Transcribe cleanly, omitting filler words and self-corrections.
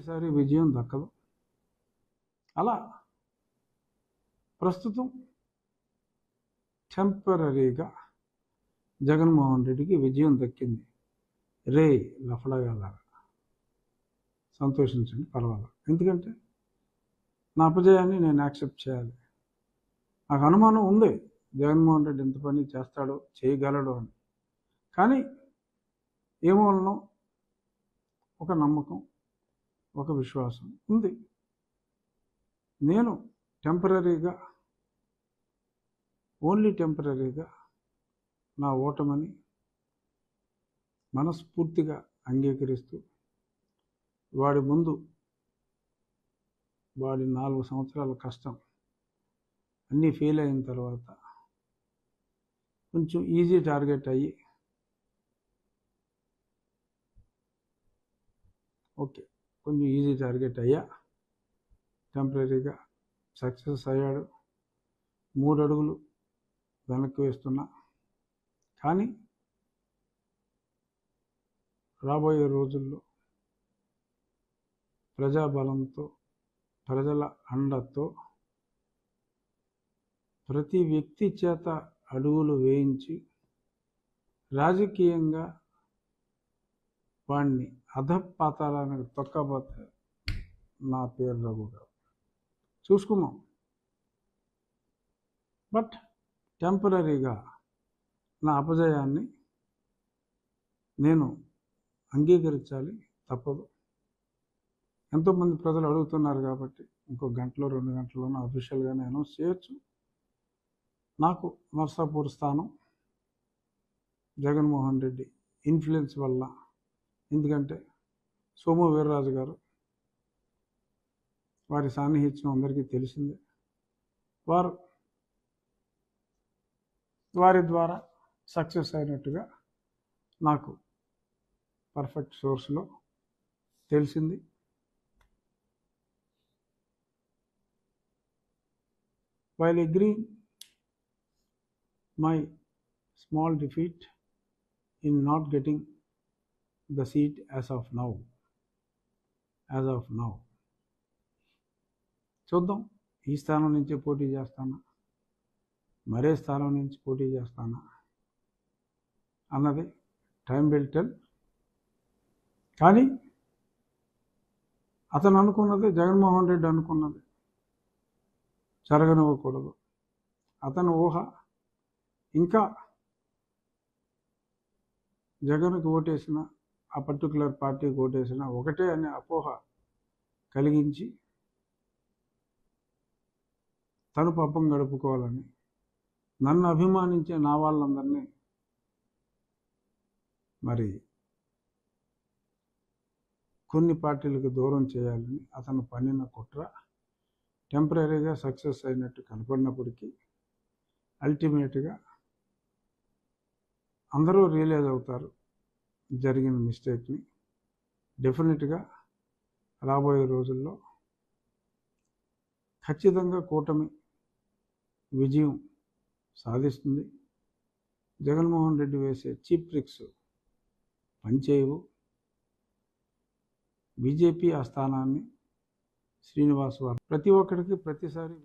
ప్రతిసారి విజయం దక్కదు. అలా ప్రస్తుతం టెంపరరీగా జగన్మోహన్ రెడ్డికి విజయం దక్కింది. రే లఫడగాలారా సంతోషించండి, పర్వాలేదు. ఎందుకంటే నా అపజయాన్ని నేను యాక్సెప్ట్ చేయాలి. నాకు అనుమానం ఉంది జగన్మోహన్ రెడ్డి ఎంత పని చేస్తాడో, చేయగలడు అని. కానీ ఏమోనో ఒక నమ్మకం, ఒక విశ్వాసం ఉంది. నేను టెంపరరీగా, ఓన్లీ టెంపరరీగా నా ఓటమని మనస్ఫూర్తిగా అంగీకరిస్తూ వాడి ముందు వాడి 4 సంవత్సరాల కష్టం అన్నీ ఫెయిల్ అయిన తర్వాత కొంచెం ఈజీ టార్గెట్ అయ్యి కొంచెం ఈజీ టార్గెట్ అయ్యా, టెంపరరీగా సక్సెస్ అయ్యాడు. 3 అడుగులు వెనక్కి వేస్తున్నా. కానీ రాబోయే రోజుల్లో ప్రజాబలంతో, ప్రజల అండతో ప్రతి వ్యక్తి చేత అడుగులు వేయించి రాజకీయంగా వాణ్ణి అధపాతాళానికి తొక్కబోతే నా పేరు రఘు గారు. చూసుకున్నాం. బట్ టెంపరరీగా నా అపజయాన్ని నేను అంగీకరించాలి, తప్పదు. ఎంతోమంది ప్రజలు అడుగుతున్నారు కాబట్టి ఇంకో గంటలో 2 గంటల్లోనూ అఫీషియల్గానే అనౌన్స్ చేయొచ్చు. నాకు నర్సాపూర్ స్థానం జగన్మోహన్ రెడ్డి ఇన్ఫ్లుయెన్స్ వల్ల, ఎందుకంటే సోము వీర్రాజు గారు, వారి సాన్నిహిత్యం అందరికీ తెలిసిందే. వారి ద్వారా సక్సెస్ అయినట్టుగా నాకు పర్ఫెక్ట్ సోర్స్లో తెలిసింది. While agreeing my small defeat in not getting the seat as of now, చూద్దాం. ఈ స్థానం నుంచి పోటీ చేస్తానా, మరే స్థానం నుంచి పోటీ చేస్తానా అన్నది టైం విల్ టెల్. కానీ అతను అనుకున్నది, జగన్మోహన్ రెడ్డి అనుకున్నది జరగనివ్వకూడదు. అతను ఊహ ఇంకా జగన్కి ఓటేసిన, ఆ పర్టికులర్ పార్టీకి ఓటేసిన ఒకటే అనే అపోహ కలిగించి తను పాపం గడుపుకోవాలని, నన్ను అభిమానించే నా వాళ్ళందరినీ మరి కొన్ని పార్టీలకు దూరం చేయాలని అతను పన్నిన కుట్ర టెంపరరీగా సక్సెస్ అయినట్టు కనపడినప్పటికీ అల్టిమేట్గా అందరూ రియలైజ్ అవుతారు జరిగిన మిస్టేక్ని. డెఫినెట్గా రాబోయే రోజుల్లో ఖచ్చితంగా కూటమి విజయం సాధిస్తుంది. జగన్మోహన్ రెడ్డి వేసే చీప్ ట్రిక్స్ పనిచేయవు. బీజేపీ ఆ స్థానాన్ని శ్రీనివాస్ వారు ప్రతి ఒక్కరికి ప్రతిసారి